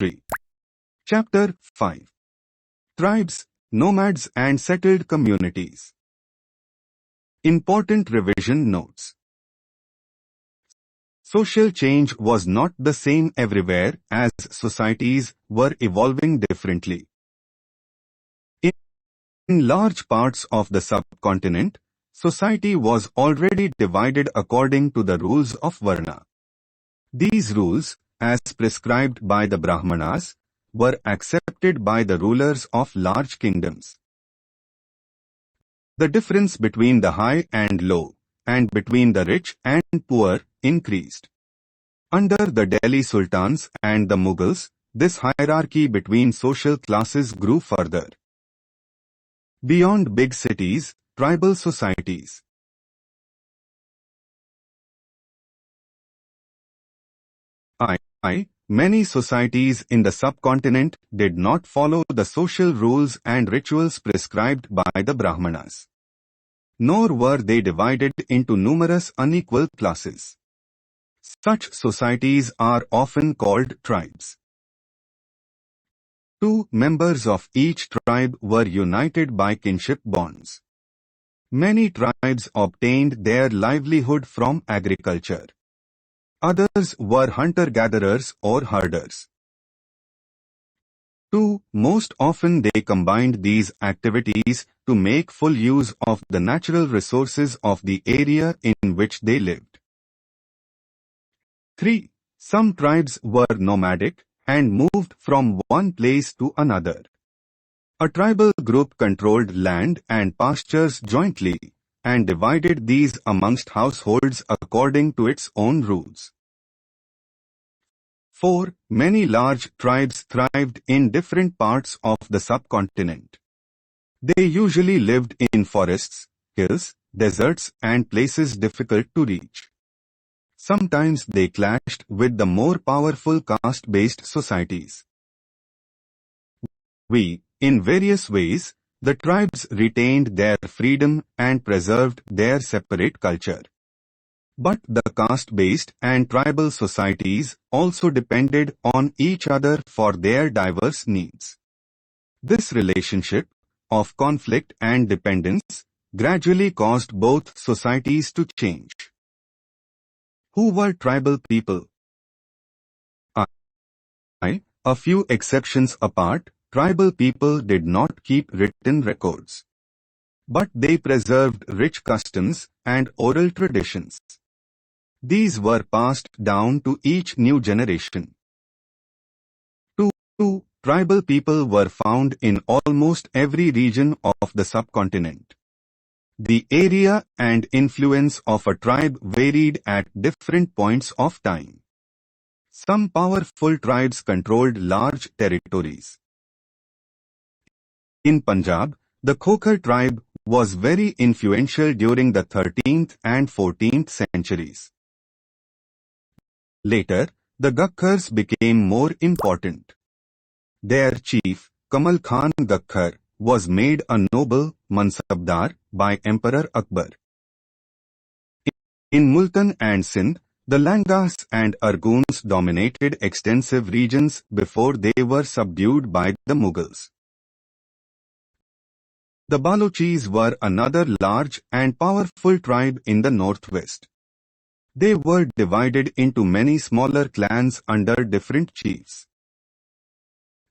History. Chapter 5. Tribes, Nomads and Settled Communities. Important revision notes. Social change was not the same everywhere as societies were evolving differently. In large parts of the subcontinent, society was already divided according to the rules of Varna. These rules, as prescribed by the Brahmanas, were accepted by the rulers of large kingdoms. The difference between the high and low, and between the rich and poor, increased. Under the Delhi Sultans and the Mughals, this hierarchy between social classes grew further. Beyond big cities, tribal societies. Many societies in the subcontinent did not follow the social rules and rituals prescribed by the Brahmanas. Nor were they divided into numerous unequal classes. Such societies are often called tribes. 2 members of each tribe were united by kinship bonds. Many tribes obtained their livelihood from agriculture. Others were hunter-gatherers or herders. 2. Most often they combined these activities to make full use of the natural resources of the area in which they lived. 3. Some tribes were nomadic and moved from one place to another. A tribal group controlled land and pastures jointly, and divided these amongst households according to its own rules. 4. Many large tribes thrived in different parts of the subcontinent. They usually lived in forests, hills, deserts and places difficult to reach. Sometimes they clashed with the more powerful caste-based societies. In various ways, the tribes retained their freedom and preserved their separate culture. But the caste-based and tribal societies also depended on each other for their diverse needs. This relationship, of conflict and dependence, gradually caused both societies to change. Who were tribal people? A few exceptions apart, tribal people did not keep written records. But they preserved rich customs and oral traditions. These were passed down to each new generation. 2. Tribal people were found in almost every region of the subcontinent. The area and influence of a tribe varied at different points of time. Some powerful tribes controlled large territories. In Punjab, the Khokhar tribe was very influential during the 13th and 14th centuries. Later, the Gakhars became more important. Their chief, Kamal Khan Gakhar, was made a noble Mansabdar by Emperor Akbar. In Multan and Sindh, the Langas and Arguns dominated extensive regions before they were subdued by the Mughals. The Balochis were another large and powerful tribe in the northwest. They were divided into many smaller clans under different chiefs.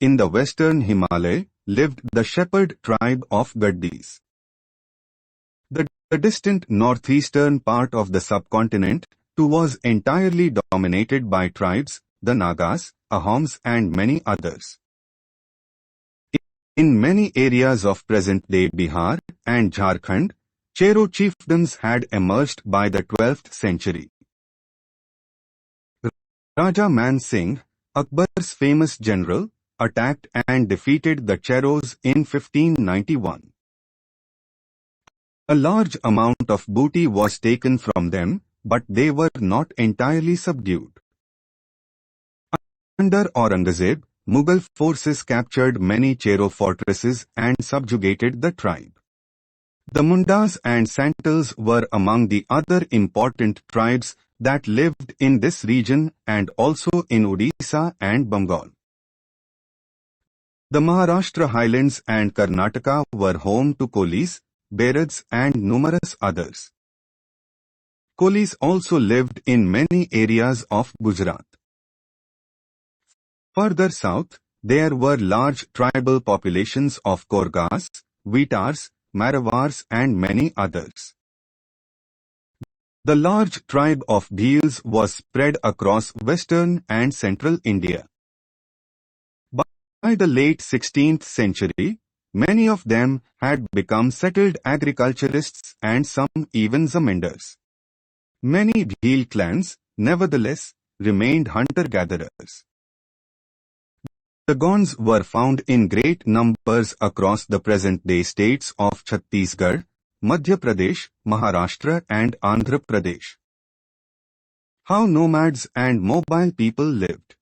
In the western Himalaya lived the shepherd tribe of Gaddis. The distant northeastern part of the subcontinent too was entirely dominated by tribes, the Nagas, Ahoms and many others. In many areas of present-day Bihar and Jharkhand, Chero chiefdoms had emerged by the 12th century. Raja Man Singh, Akbar's famous general, attacked and defeated the Cheros in 1591. A large amount of booty was taken from them, but they were not entirely subdued. Under Aurangzeb, Mughal forces captured many Chero fortresses and subjugated the tribe. The Mundas and Santals were among the other important tribes that lived in this region and also in Odisha and Bengal. The Maharashtra highlands and Karnataka were home to Kolis, Berads and numerous others. Kolis also lived in many areas of Gujarat. Further south, there were large tribal populations of Korgas, Vitars, Maravars and many others. The large tribe of Bhils was spread across western and central India. By the late 16th century, many of them had become settled agriculturists and some even zamindars. Many Bhil clans, nevertheless, remained hunter-gatherers. The Gonds were found in great numbers across the present-day states of Chhattisgarh, Madhya Pradesh, Maharashtra and Andhra Pradesh. How nomads and mobile people lived.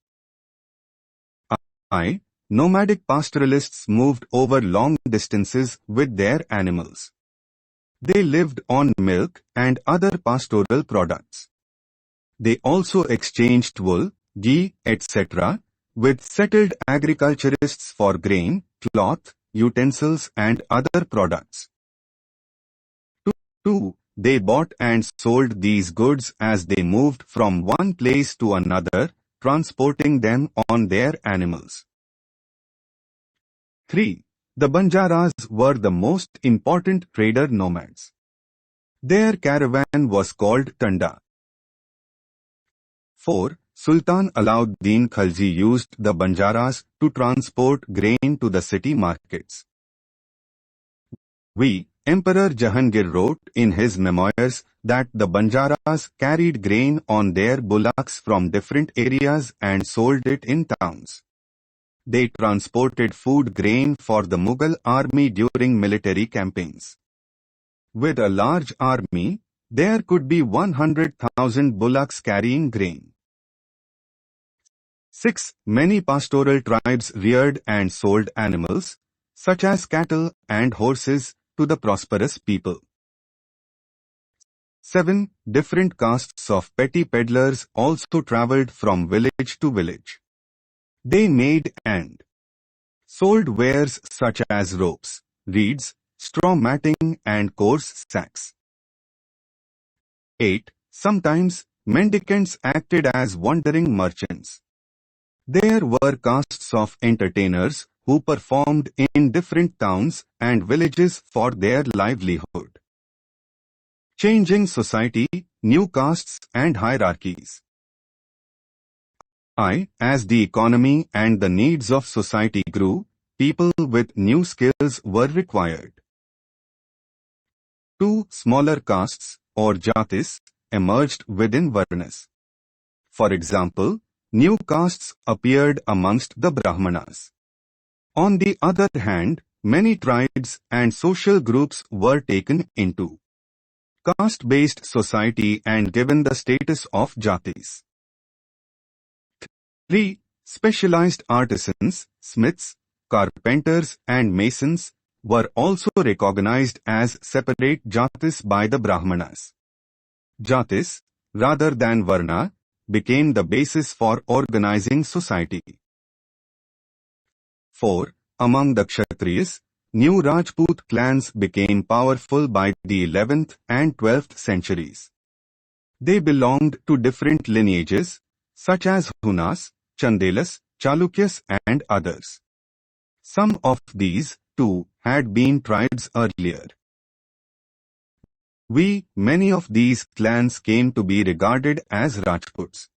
Nomadic pastoralists moved over long distances with their animals. They lived on milk and other pastoral products. They also exchanged wool, ghee, etc. with settled agriculturists for grain, cloth, utensils and other products. 2. They bought and sold these goods as they moved from one place to another, transporting them on their animals. 3. The Banjaras were the most important trader nomads. Their caravan was called Tanda. 4. Sultan Alauddin Khalji used the Banjaras to transport grain to the city markets. Emperor Jahangir wrote in his memoirs that the Banjaras carried grain on their bullocks from different areas and sold it in towns. They transported food grain for the Mughal army during military campaigns. With a large army, there could be 100,000 bullocks carrying grain. 6. Many pastoral tribes reared and sold animals, such as cattle and horses, to the prosperous people. 7. Different castes of petty peddlers also travelled from village to village. They made and sold wares such as ropes, reeds, straw matting and coarse sacks. 8. Sometimes, mendicants acted as wandering merchants. There were castes of entertainers who performed in different towns and villages for their livelihood. Changing society, new castes and hierarchies. As the economy and the needs of society grew, people with new skills were required. 2. Smaller castes, or jatis, emerged within Varnas. For example, new castes appeared amongst the Brahmanas. On the other hand, many tribes and social groups were taken into caste-based society and given the status of jatis. 3. Specialized artisans, smiths, carpenters and masons were also recognized as separate jatis by the Brahmanas. Jatis, rather than Varna, became the basis for organizing society. 4. Among the Kshatriyas, new Rajput clans became powerful by the 11th and 12th centuries. They belonged to different lineages, such as Hunas, Chandelas, Chalukyas and others. Some of these, too, had been tribes earlier. Many of these clans came to be regarded as Rajputs.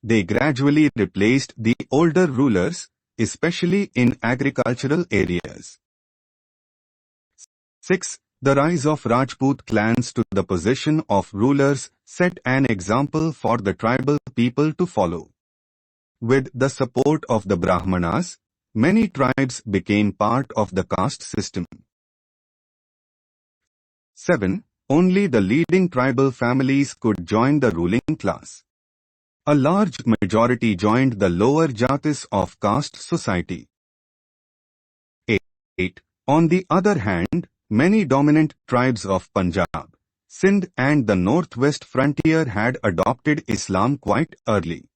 They gradually replaced the older rulers, especially in agricultural areas. 6. The rise of Rajput clans to the position of rulers set an example for the tribal people to follow. With the support of the Brahmanas, many tribes became part of the caste system. 7. Only the leading tribal families could join the ruling class. A large majority joined the lower jatis of caste society. 8. On the other hand, many dominant tribes of Punjab, Sindh and the northwest frontier had adopted Islam quite early.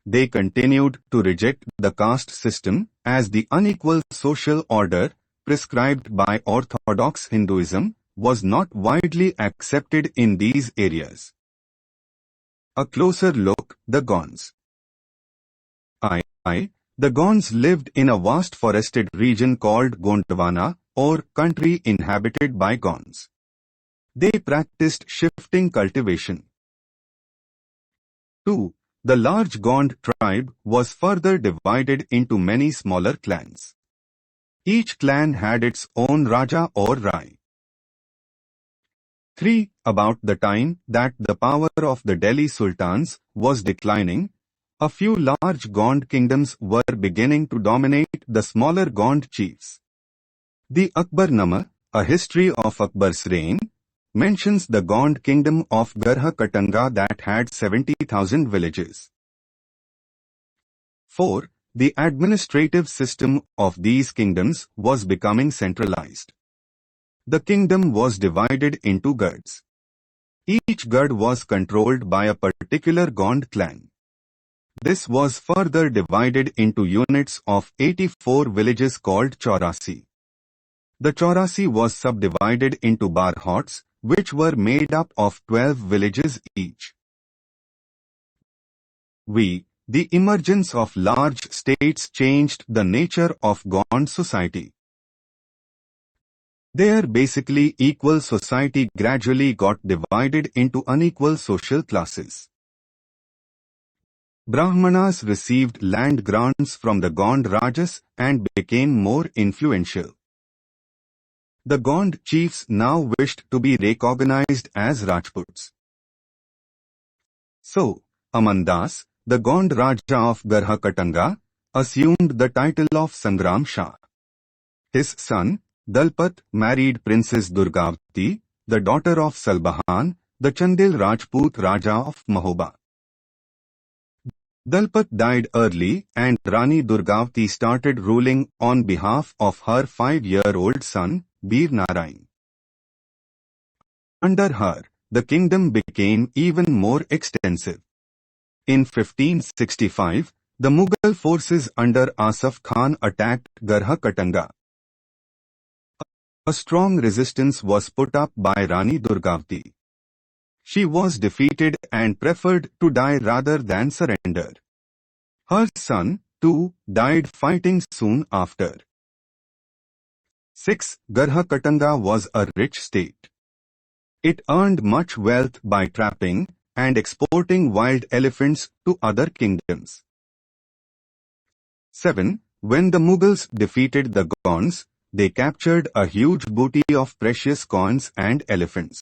they continued to reject the caste system as the unequal social order prescribed by orthodox Hinduism was not widely accepted in these areas. A closer look, the Gonds. The Gonds lived in a vast forested region called Gondwana, or country inhabited by Gonds. They practiced shifting cultivation. 2. The large Gond tribe was further divided into many smaller clans. Each clan had its own Raja or Rai. 3. About the time that the power of the Delhi Sultans was declining, a few large Gond kingdoms were beginning to dominate the smaller Gond chiefs. The Akbarnama, a history of Akbar's reign, mentions the Gond kingdom of Garha-Katanga that had 70,000 villages. 4. The administrative system of these kingdoms was becoming centralized. The kingdom was divided into Gads. Each Gad was controlled by a particular Gond clan. This was further divided into units of 84 villages called Chaurasi. The Chaurasi was subdivided into Barhots, which were made up of 12 villages each. The emergence of large states changed the nature of Gond society. Their basically equal society gradually got divided into unequal social classes. Brahmanas received land grants from the Gond Rajas and became more influential. The Gond chiefs now wished to be recognized as Rajputs. So, Amandas, the Gond Raja of Garha-Katanga, assumed the title of Sangram Shah. His son, Dalpat, married Princess Durgavati, the daughter of Salbahan, the Chandil Rajput Raja of Mahoba. Dalpat died early and Rani Durgavati started ruling on behalf of her 5-year-old son, Bir Narayan. Under her, the kingdom became even more extensive. In 1565, the Mughal forces under Asaf Khan attacked Garha-Katanga. A strong resistance was put up by Rani Durgavati. She was defeated and preferred to die rather than surrender. Her son, too, died fighting soon after. 6. Garha-Katanga was a rich state. It earned much wealth by trapping and exporting wild elephants to other kingdoms. 7. When the Mughals defeated the Gonds, they captured a huge booty of precious coins and elephants.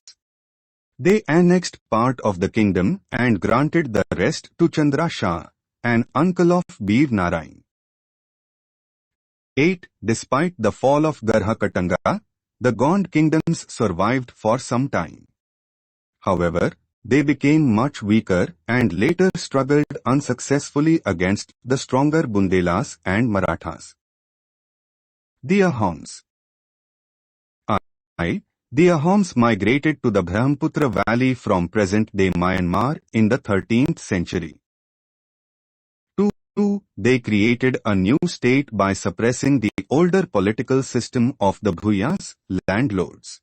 They annexed part of the kingdom and granted the rest to Chandra Shah, an uncle of Bir Narayan. 8. Despite the fall of Garha-Katanga, the Gond kingdoms survived for some time. However, they became much weaker and later struggled unsuccessfully against the stronger Bundelas and Marathas. The Ahoms. The Ahoms migrated to the Brahmaputra Valley from present-day Myanmar in the 13th century. 2. They created a new state by suppressing the older political system of the Bhuyas, landlords.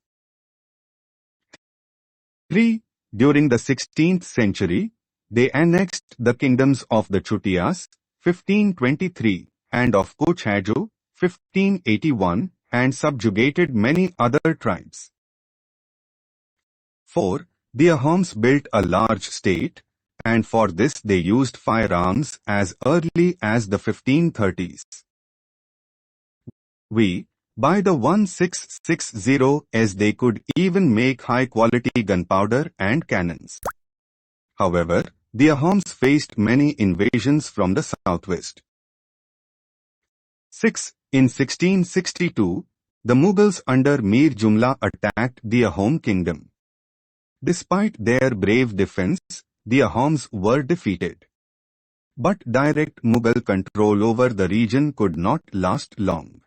3. During the 16th century, they annexed the kingdoms of the Chutias, 1523, and of Kochhajo, 1581, and subjugated many other tribes. 4. The Ahoms built a large state, and for this they used firearms as early as the 1530s. By the 1660s they could even make high-quality gunpowder and cannons. However, the Ahoms faced many invasions from the southwest. 6. In 1662, the Mughals under Mir Jumla attacked the Ahom kingdom. Despite their brave defense, the Ahoms were defeated. But direct Mughal control over the region could not last long.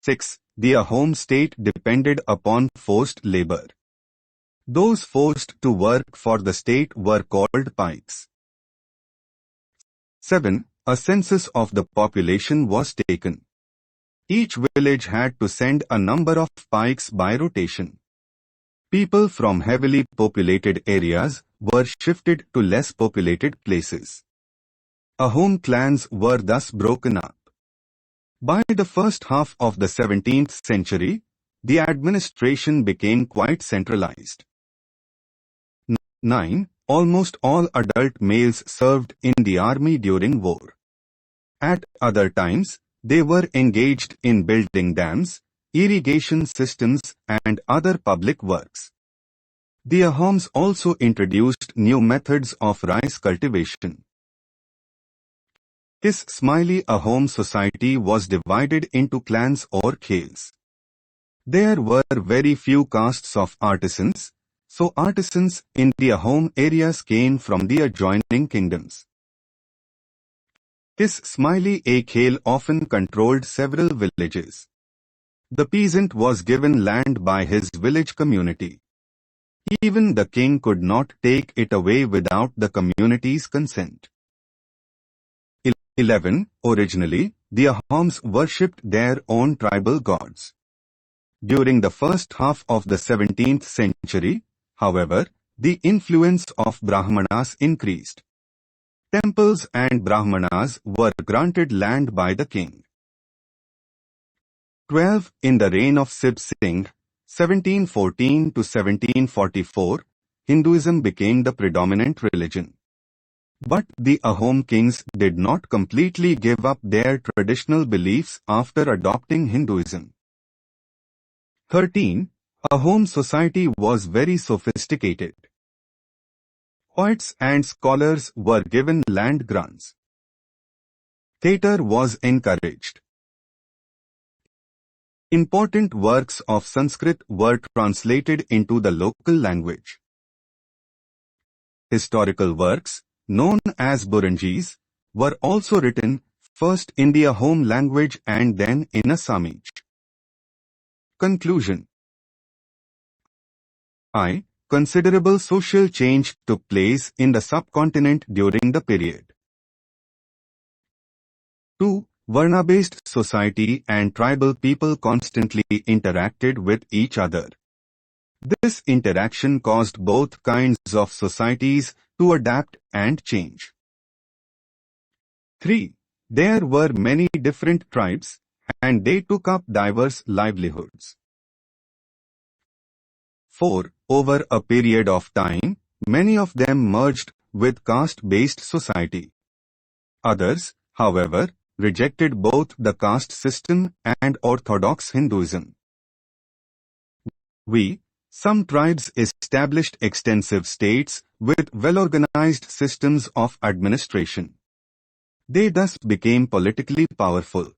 6. The Ahom state depended upon forced labor. Those forced to work for the state were called Paiks. 7. A census of the population was taken. Each village had to send a number of pikes by rotation. People from heavily populated areas were shifted to less populated places. Ahom clans were thus broken up. By the first half of the 17th century, the administration became quite centralized. 9. Almost all adult males served in the army during war. At other times, they were engaged in building dams, irrigation systems, and other public works. The Ahoms also introduced new methods of rice cultivation. This Smiley Ahom society was divided into clans or khels. There were very few castes of artisans, so artisans in the Ahom areas came from the adjoining kingdoms. This Smiley A khel often controlled several villages. The peasant was given land by his village community. Even the king could not take it away without the community's consent. 11. Originally, the Ahoms worshipped their own tribal gods. During the first half of the 17th century, however, the influence of Brahmanas increased. Temples and Brahmanas were granted land by the king. 12. In the reign of Sib Singh, 1714 to 1744, Hinduism became the predominant religion. But the Ahom kings did not completely give up their traditional beliefs after adopting Hinduism. 13. Ahom society was very sophisticated. Poets and scholars were given land grants. Theatre was encouraged. Important works of Sanskrit were translated into the local language. Historical works, known as Burunjis, were also written, first in the Ahom language and then in Assamese. Conclusion. Considerable social change took place in the subcontinent during the period. 2. Varna-based society and tribal people constantly interacted with each other. This interaction caused both kinds of societies to adapt and change. 3. There were many different tribes, and they took up diverse livelihoods. 4. Over a period of time, many of them merged with caste-based society. Others, however, rejected both the caste system and orthodox Hinduism. Some tribes established extensive states with well-organized systems of administration. They thus became politically powerful.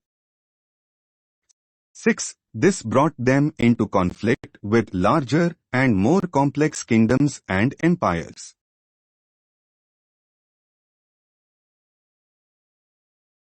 6. This brought them into conflict with larger and more complex kingdoms and empires.